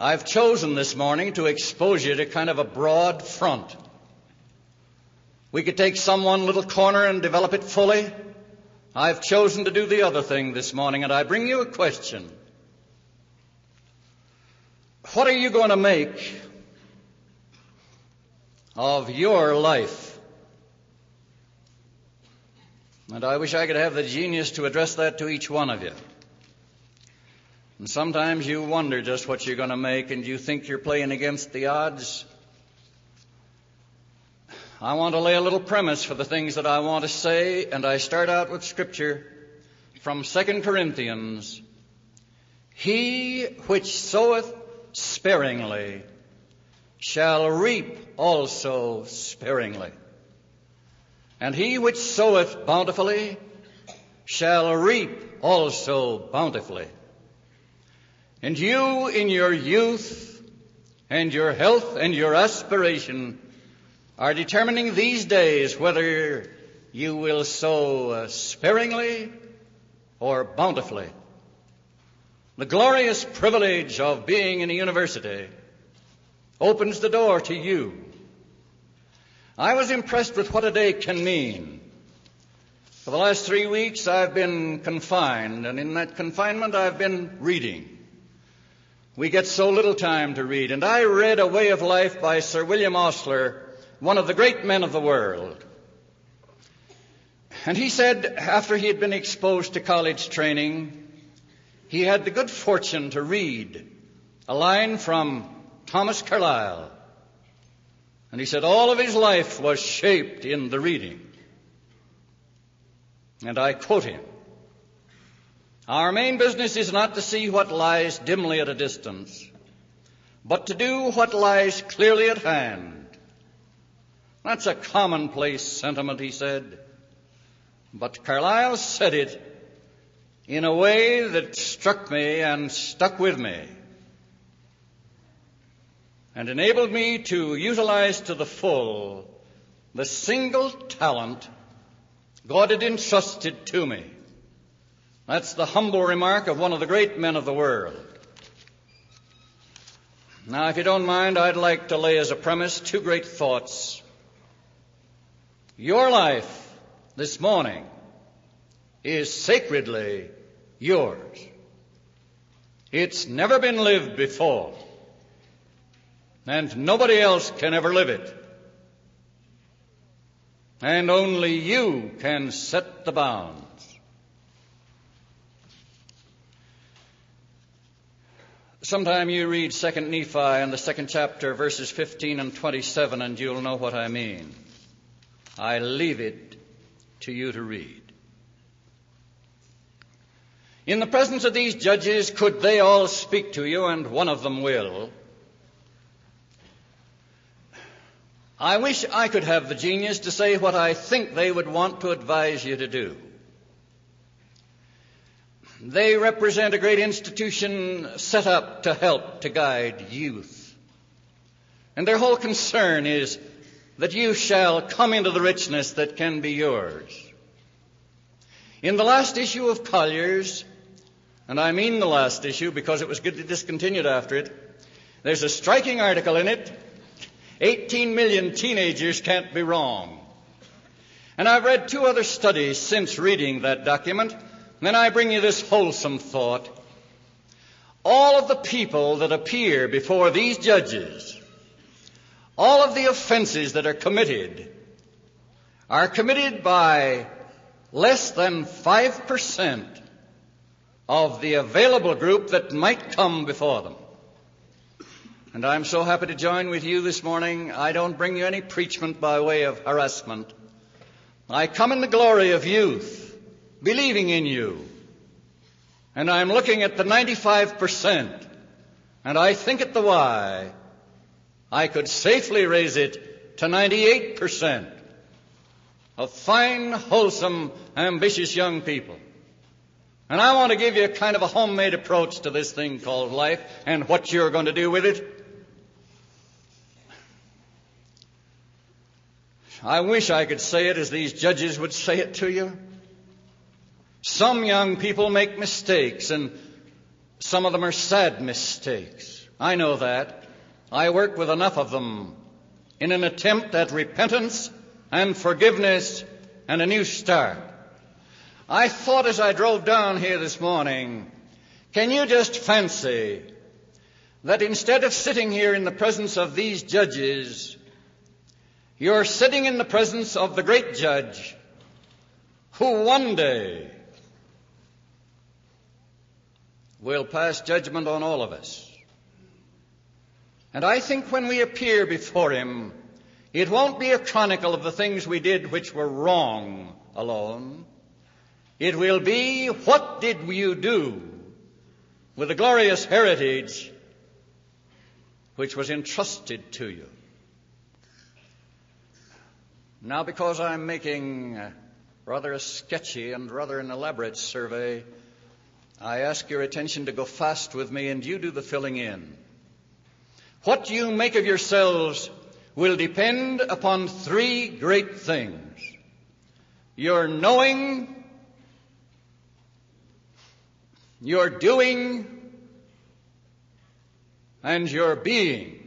I've chosen this morning to expose you to kind of a broad front. We could take some one little corner and develop it fully. I've chosen to do the other thing this morning, and I bring you a question. What are you going to make of your life? And I wish I could have the genius to address that to each one of you. And sometimes you wonder just what you're going to make, and you think you're playing against the odds. I want to lay a little premise for the things that I want to say, and I start out with Scripture from 2 Corinthians. He which soweth sparingly shall reap also sparingly. And he which soweth bountifully shall reap also bountifully. And you in your youth and your health and your aspiration are determining these days whether you will sow sparingly or bountifully. The glorious privilege of being in a university opens the door to you. I was impressed with what a day can mean. For the last 3 weeks I've been confined, and in that confinement I've been reading. We get so little time to read, and I read A Way of Life by Sir William Osler, one of the great men of the world. And he said, after he had been exposed to college training, he had the good fortune to read a line from Thomas Carlyle. And he said all of his life was shaped in the reading. And I quote him, "Our main business is not to see what lies dimly at a distance, but to do what lies clearly at hand." That's a commonplace sentiment, he said. But Carlyle said it in a way that struck me and stuck with me, and enabled me to utilize to the full the single talent God had entrusted to me. That's the humble remark of one of the great men of the world. Now, if you don't mind, I'd like to lay as a premise 2 great thoughts. Your life this morning is sacredly yours. It's never been lived before, and nobody else can ever live it. And only you can set the bounds. Sometime you read 2 Nephi and the 2nd chapter, verses 15 and 27, and you'll know what I mean. I leave it to you to read. In the presence of these judges, could they all speak to you, and one of them will? I wish I could have the genius to say what I think they would want to advise you to do. They represent a great institution set up to help to guide youth. And their whole concern is that you shall come into the richness that can be yours. In the last issue of Collier's, and I mean the last issue because it was discontinued after it, there's a striking article in it, 18 million teenagers can't be wrong. And I've read 2 other studies since reading that document, and then I bring you this wholesome thought. All of the people that appear before these judges, all of the offenses that are committed by less than 5% of the available group that might come before them. And I'm so happy to join with you this morning. I don't bring you any preachment by way of harassment. I come in the glory of youth, believing in you. And I'm looking at the 95%, and I think at the why. I could safely raise it to 98% of fine, wholesome, ambitious young people. And I want to give you a kind of a homemade approach to this thing called life and what you're going to do with it. I wish I could say it as these judges would say it to you. Some young people make mistakes, and some of them are sad mistakes. I know that. I work with enough of them in an attempt at repentance and forgiveness and a new start. I thought as I drove down here this morning, can you just fancy that instead of sitting here in the presence of these judges, you're sitting in the presence of the great judge who one day will pass judgment on all of us. And I think when we appear before him, it won't be a chronicle of the things we did which were wrong alone. It will be, what did you do with the glorious heritage which was entrusted to you? Now, because I'm making rather a sketchy and rather an elaborate survey, I ask your attention to go fast with me, and you do the filling in. What you make of yourselves will depend upon three great things: your knowing, your doing, and your being.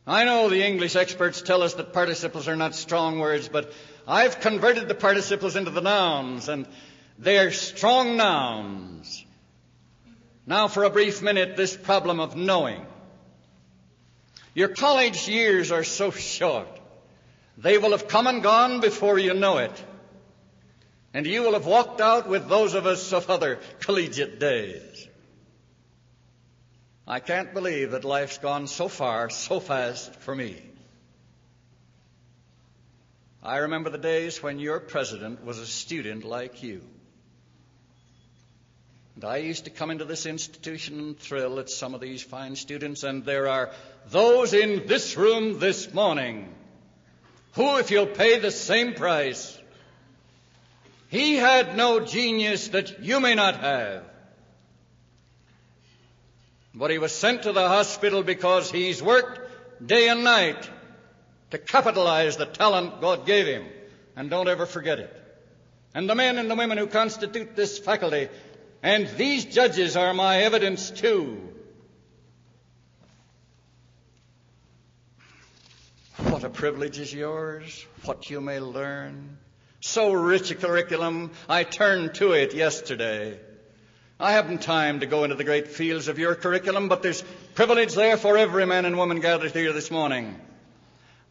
I know the English experts tell us that participles are not strong words, but I've converted the participles into the nouns, and they're strong nouns. Now, for a brief minute, this problem of knowing. Your college years are so short. They will have come and gone before you know it. And you will have walked out with those of us of other collegiate days. I can't believe that life's gone so far, so fast for me. I remember the days when your president was a student like you. And I used to come into this institution and thrill at some of these fine students, and there are those in this room this morning who, if you'll pay the same price, he had no genius that you may not have. But he was sent to the hospital because he's worked day and night to capitalize the talent God gave him. And don't ever forget it. And the men and the women who constitute this faculty, and these judges are my evidence too. What a privilege is yours, what you may learn. So rich a curriculum, I turned to it yesterday. I haven't time to go into the great fields of your curriculum, but there's privilege there for every man and woman gathered here this morning.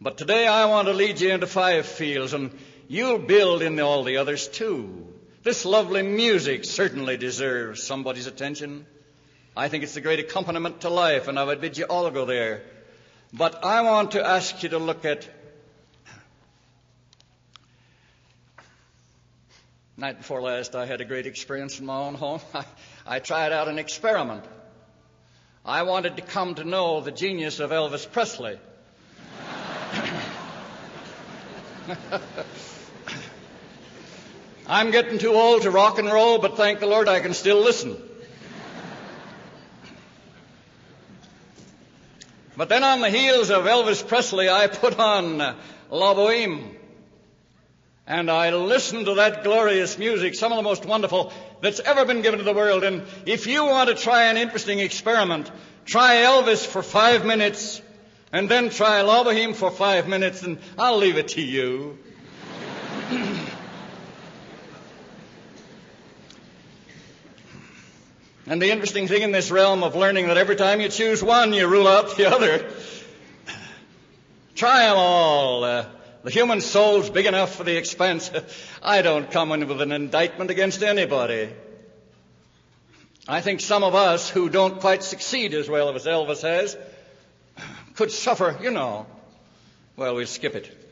But today I want to lead you into 5 fields, and you'll build in all the others too. This lovely music certainly deserves somebody's attention. I think it's the great accompaniment to life, and I would bid you all go there. But I want to ask you to look at night before last, I had a great experience in my own home. I tried out an experiment. I wanted to come to know the genius of Elvis Presley. I'm getting too old to rock and roll, but thank the Lord I can still listen. But then on the heels of Elvis Presley, I put on La Boheme. And I listened to that glorious music, some of the most wonderful that's ever been given to the world. And if you want to try an interesting experiment, try Elvis for 5 minutes, and then try La Boheme for 5 minutes, and I'll leave it to you. And the interesting thing in this realm of learning that every time you choose one, you rule out the other. Try them all. The human soul's big enough for the expense. I don't come in with an indictment against anybody. I think some of us who don't quite succeed as well as Elvis has could suffer, Well, we'll skip it.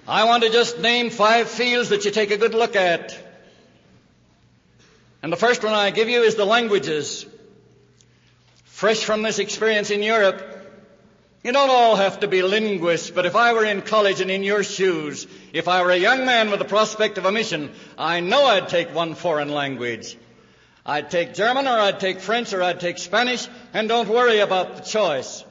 I want to just name 5 fields that you take a good look at. And the first one I give you is the languages. Fresh from this experience in Europe, you don't all have to be linguists, but if I were in college and in your shoes, if I were a young man with the prospect of a mission, I know I'd take one foreign language. I'd take German, or I'd take French, or I'd take Spanish, and don't worry about the choice.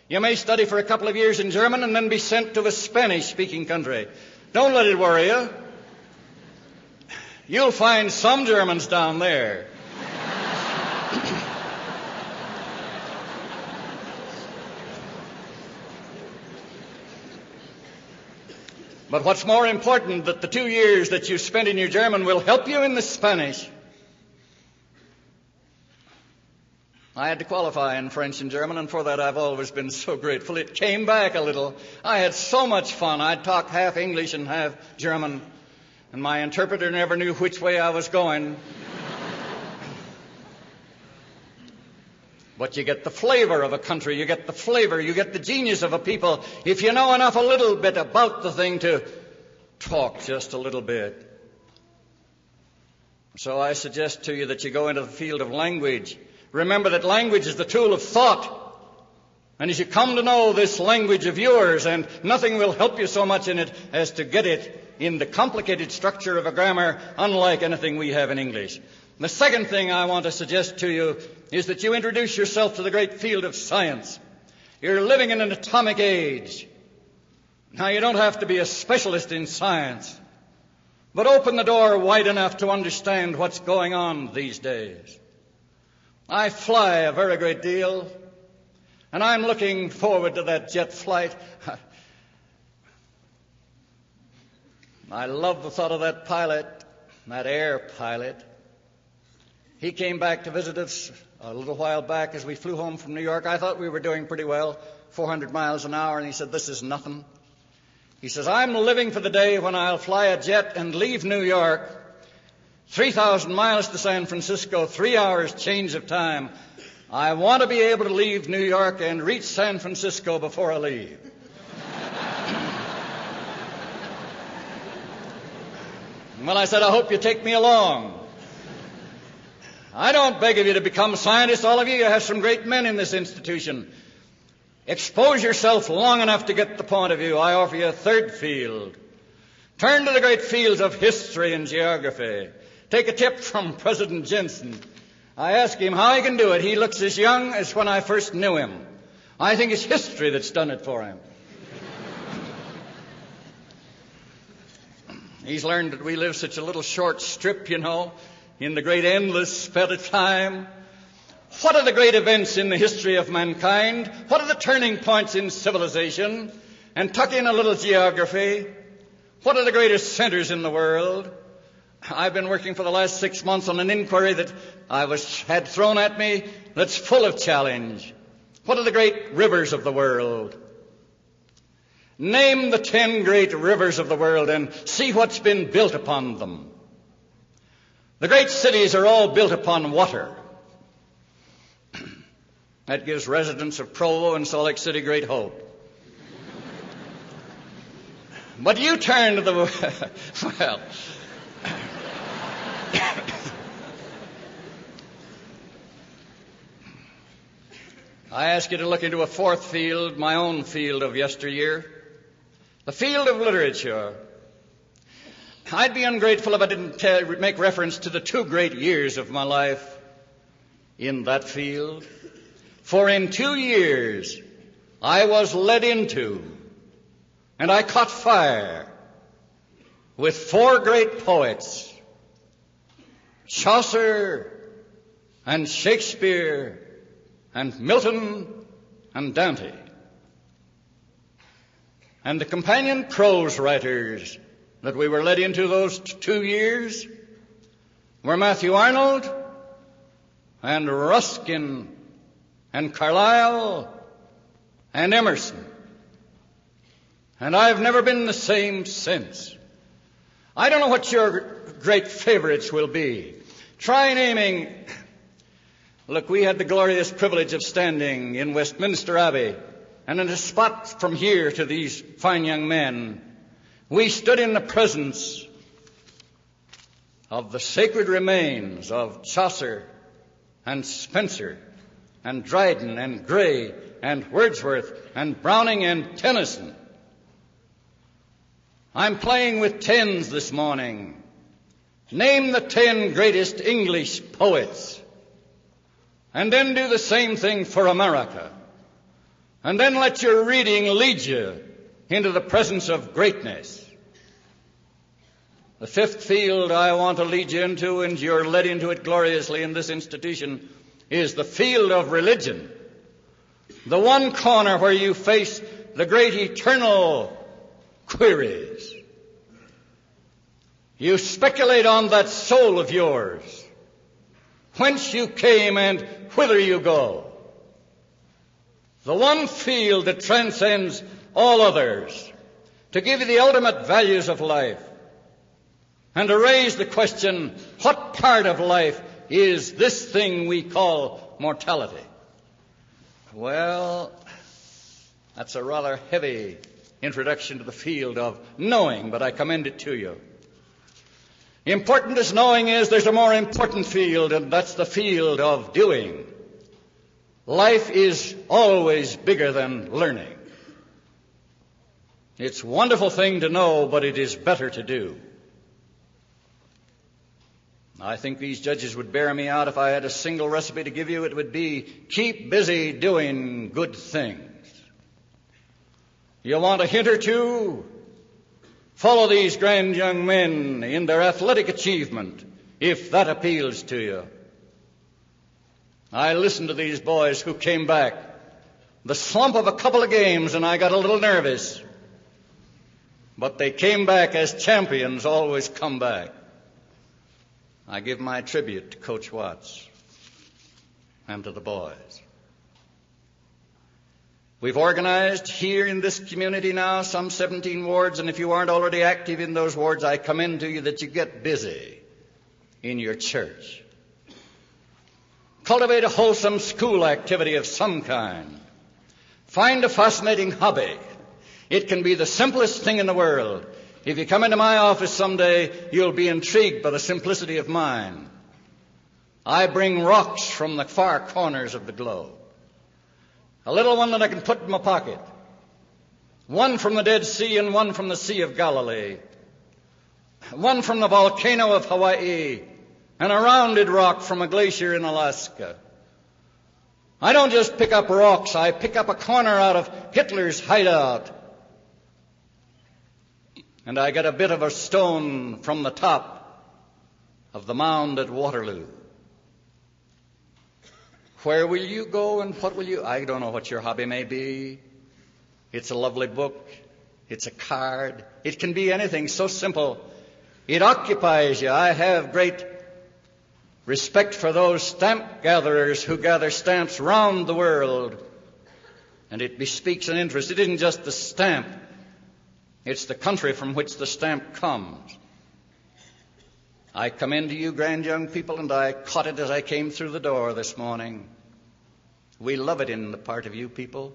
You may study for a couple of years in German and then be sent to a Spanish-speaking country. Don't let it worry you. You'll find some Germans down there. But what's more important, that the 2 years that you spent in your German will help you in the Spanish. I had to qualify in French and German, and for that I've always been so grateful. It came back a little. I had so much fun. I'd talk half English and half German, and my interpreter never knew which way I was going. But you get the flavor of a country, you get the flavor, you get the genius of a people, if you know enough a little bit about the thing to talk just a little bit. So I suggest to you that you go into the field of language. Remember that language is the tool of thought. And as you come to know this language of yours, and nothing will help you so much in it as to get it in the complicated structure of a grammar unlike anything we have in English. The second thing I want to suggest to you is that you introduce yourself to the great field of science. You're living in an atomic age. Now, you don't have to be a specialist in science, but open the door wide enough to understand what's going on these days. I fly a very great deal, and I'm looking forward to that jet flight. I love the thought of that pilot, that air pilot. He came back to visit us a little while back as we flew home from New York. I thought we were doing pretty well, 400 miles an hour, and he said, "This is nothing." He says, "I'm living for the day when I'll fly a jet and leave New York, 3,000 miles to San Francisco, 3 hours change of time. I want to be able to leave New York and reach San Francisco before I leave." Well, I said, "I hope you take me along." I don't beg of you to become scientists, all of you. You have some great men in this institution. Expose yourself long enough to get the point of view. I offer you a third field. Turn to the great fields of history and geography. Take a tip from President Jensen. I ask him how he can do it. He looks as young as when I first knew him. I think it's history that's done it for him. He's learned that we live such a little short strip, in the great endless spell of time. What are the great events in the history of mankind? What are the turning points in civilization? And tuck in a little geography. What are the greatest centers in the world? I've been working for the last 6 months on an inquiry that had thrown at me that's full of challenge. What are the great rivers of the world? Name the 10 great rivers of the world and see what's been built upon them. The great cities are all built upon water. That gives residents of Provo and Salt Lake City great hope. But you turn to the... well... I ask you to look into a fourth field, my own field of yesteryear, the field of literature. I'd be ungrateful if I didn't make reference to the 2 great years of my life in that field. For in 2 years, I was led into, and I caught fire with 4 great poets, Chaucer and Shakespeare and Milton and Dante. And the companion prose writers that we were led into those 2 years were Matthew Arnold and Ruskin and Carlyle and Emerson. And I've never been the same since. I don't know what your great favorites will be. Try naming. Look, we had the glorious privilege of standing in Westminster Abbey, and in a spot from here to these fine young men, we stood in the presence of the sacred remains of Chaucer and Spencer and Dryden and Gray and Wordsworth and Browning and Tennyson. I'm playing with 10s this morning. Name the 10 greatest English poets, and then do the same thing for America. And then let your reading lead you into the presence of greatness. The fifth field I want to lead you into, and you're led into it gloriously in this institution, is the field of religion. The one corner where you face the great eternal queries. You speculate on that soul of yours, whence you came and whither you go. The one field that transcends all others, to give you the ultimate values of life, and to raise the question, what part of life is this thing we call mortality? Well, that's a rather heavy introduction to the field of knowing, but I commend it to you. Important as knowing is, there's a more important field, and that's the field of doing. Life is always bigger than learning. It's a wonderful thing to know, but it is better to do. I think these judges would bear me out if I had a single recipe to give you. It would be, keep busy doing good things. You want a hint or two? Follow these grand young men in their athletic achievement, if that appeals to you. I listened to these boys who came back. The slump of a couple of games, and I got a little nervous. But they came back as champions always come back. I give my tribute to Coach Watts and to the boys. We've organized here in this community now some 17 wards, and if you aren't already active in those wards, I commend to you that you get busy in your church. Cultivate a wholesome school activity of some kind. Find a fascinating hobby. It can be the simplest thing in the world. If you come into my office someday, you'll be intrigued by the simplicity of mine. I bring rocks from the far corners of the globe. A little one that I can put in my pocket. One from the Dead Sea and one from the Sea of Galilee. One from the volcano of Hawaii and a rounded rock from a glacier in Alaska. I don't just pick up rocks. I pick up a corner out of Hitler's hideout. And I get a bit of a stone from the top of the mound at Waterloo. Where will you go and what will you... I don't know what your hobby may be. It's a lovely book. It's a card. It can be anything so simple. It occupies you. I have great respect for those stamp gatherers who gather stamps round the world. And it bespeaks an interest. It isn't just the stamp. It's the country from which the stamp comes. I commend to you, grand young people, and I caught it as I came through the door this morning. We love it in the part of you people.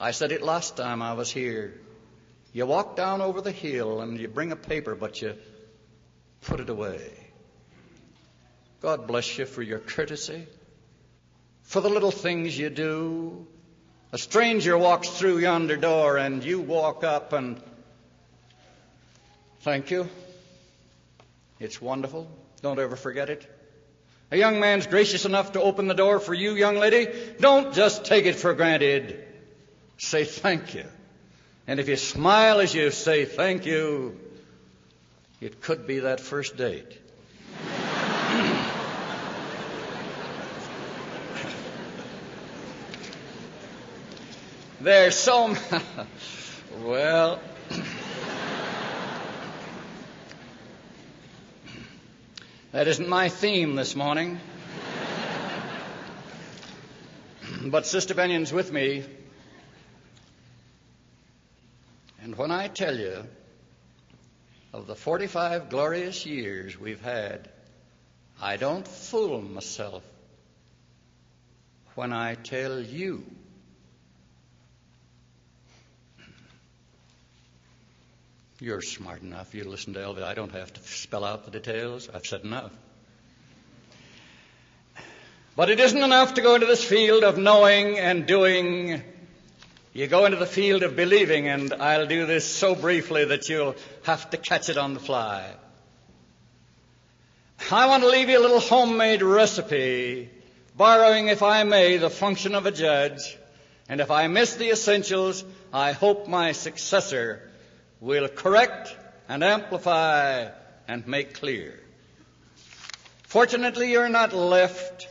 I said it last time I was here. You walk down over the hill and you bring a paper, but you put it away. God bless you for your courtesy, for the little things you do. A stranger walks through yonder door and you walk up and thank you. It's wonderful. Don't ever forget it. A young man's gracious enough to open the door for you, young lady. Don't just take it for granted. Say thank you. And if you smile as you say thank you, it could be that first date. There's so... well... That isn't my theme this morning. But Sister Bennion's with me. And when I tell you of the 45 glorious years we've had, I don't fool myself when I tell you. You're smart enough. You listen to Elvis. I don't have to spell out the details. I've said enough. But it isn't enough to go into this field of knowing and doing. You go into the field of believing, and I'll do this so briefly that you'll have to catch it on the fly. I want to leave you a little homemade recipe, borrowing, if I may, the function of a judge. And if I miss the essentials, I hope my successor will correct and amplify and make clear. Fortunately, you're not left.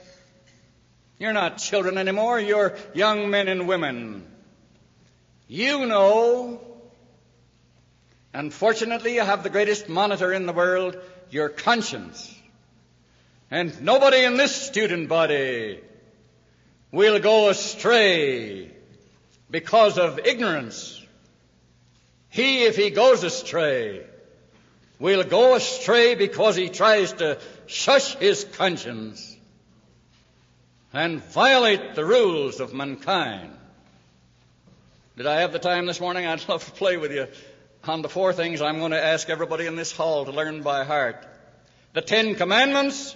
You're not children anymore. You're young men and women. You know, and fortunately, you have the greatest monitor in the world, your conscience. And nobody in this student body will go astray because of ignorance. He, if he goes astray, will go astray because he tries to shush his conscience and violate the rules of mankind. Did I have the time this morning? I'd love to play with you on the 4 things I'm going to ask everybody in this hall to learn by heart. The 10 Commandments,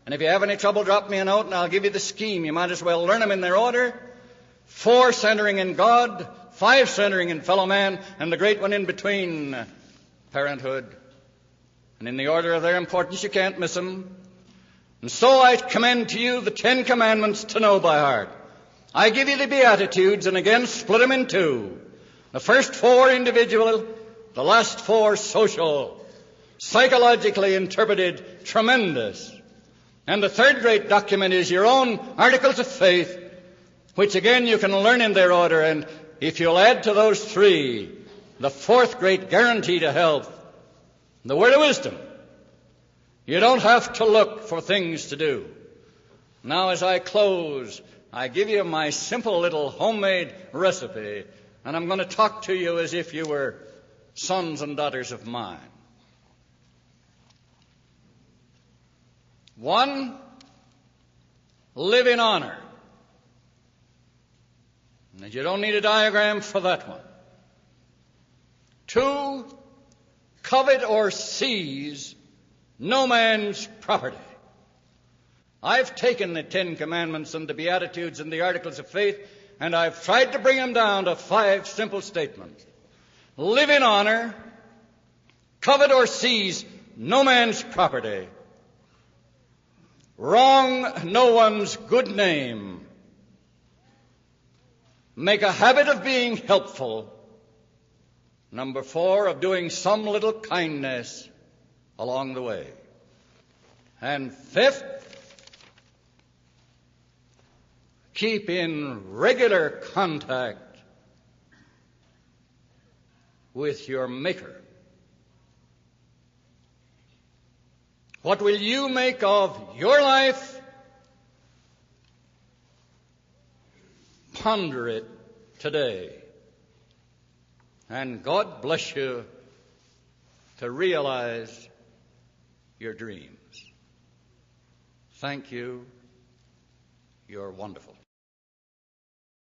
and if you have any trouble, drop me a note and I'll give you the scheme. You might as well learn them in their order. 4, centering in God. 5, centering in fellow man. And the great one in between, parenthood. And in the order of their importance, you can't miss them. And so I commend to you the 10 Commandments to know by heart. I give you the Beatitudes, and again split them in 2. The first 4 individual, the last 4 social, psychologically interpreted, tremendous. And the third great document is your own Articles of Faith, which again you can learn in their order. And if you'll add to those 3, the 4th great guarantee to health, the word of wisdom, you don't have to look for things to do. Now, as I close, I give you my simple little homemade recipe, and I'm going to talk to you as if you were sons and daughters of mine. 1, live in honor. And you don't need a diagram for that one. 2, covet or seize no man's property. I've taken the 10 Commandments and the Beatitudes and the Articles of Faith, and I've tried to bring them down to 5 simple statements. Live in honor, covet or seize no man's property, wrong no one's good name, make a habit of being helpful, number 4, of doing some little kindness along the way, and 5th, keep in regular contact with your Maker. What will you make of your life? Ponder it today. And God bless you to realize your dreams. Thank you. You're wonderful.